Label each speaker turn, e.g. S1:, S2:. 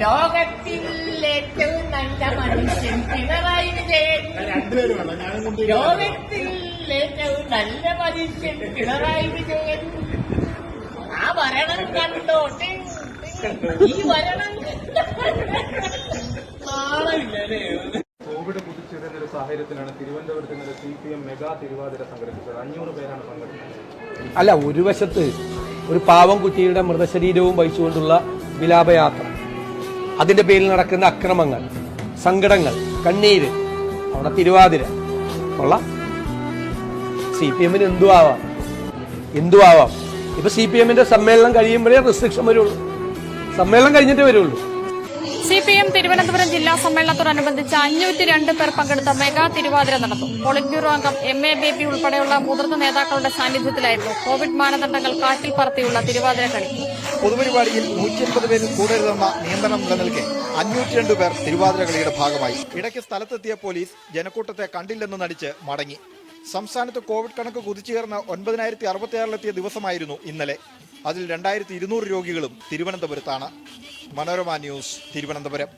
S1: ലോകത്തിൽ ഏറ്റവും നല്ല മനുഷ്യൻ പിണറായി വിജയൻ. ലോകത്തിൽ ഏറ്റവും നല്ല മനുഷ്യൻ പിണറായി വിജയൻ. ആ ഭരണം കണ്ടോട്ടെ, ഈ ഭരണം നാളെ.
S2: കോവിഡ് കുതിച്ചുയരുന്ന ഒരു സാഹചര്യത്തിലാണ് തിരുവനന്തപുരത്ത് നിന്ന് CPM മെഗാ തിരുവാതിര സംഘടിപ്പിച്ചത്. 500 പേരാണ് പങ്കെടുത്തത്.
S3: അല്ല, ഒരു വശത്ത് ഒരു പാവം കുട്ടിയുടെ മൃതശരീരവും വഹിച്ചുകൊണ്ടുള്ള വിലാപയാത്ര, അതിന്റെ പേരിൽ നടക്കുന്ന അക്രമങ്ങൾ, സങ്കടങ്ങൾ, കണ്ണീര്, അവിടെ തിരുവാതിര ഉള്ള CPMന് എന്തു ആവാം. ഇപ്പൊ CPMന്റെ സമ്മേളനം കഴിയുമ്പോഴേ റെസ്ട്രിക്ഷൻ വരുള്ളൂ. സമ്മേളനം കഴിഞ്ഞിട്ടേ വരുള്ളൂ.
S4: CPM തിരുവനന്തപുരം ജില്ലാ സമ്മേളനത്തോടനുബന്ധിച്ച് 502 പേർ പങ്കെടുത്ത മെഗാ തിരുവാതിര നടന്നു. പോളിറ്റ് ബ്യൂറോ അംഗം MA ബേബി ഉൾപ്പെടെയുള്ള മുതിർന്ന നേതാക്കളുടെ സാന്നിധ്യത്തിലായിരുന്നു കോവിഡ് മാനദണ്ഡങ്ങൾ കാറ്റിൽ പറത്തിയുള്ള തിരുവാതിര കളി.
S5: പൊതുപരിപാടിയിൽ 180 പേരിൽ കൂടരുതെന്ന നിയന്ത്രണം നിലനിൽക്കെ 502 പേർ തിരുവാതിര കളിയുടെ ഭാഗമായി. ഇടയ്ക്ക് സ്ഥലത്തെത്തിയ പോലീസ് ജനക്കൂട്ടത്തെ കണ്ടില്ലെന്ന് നടിച്ച് മടങ്ങി. സംസ്ഥാനത്ത് കോവിഡ് കണക്ക് കുതിച്ചുയർന്ന് 9066 ദിവസമായിരുന്നു ഇന്നലെ. അതിൽ 2200 രോഗികളും തിരുവനന്തപുരത്താണ്. മനോരമ ന്യൂസ്, തിരുവനന്തപുരം.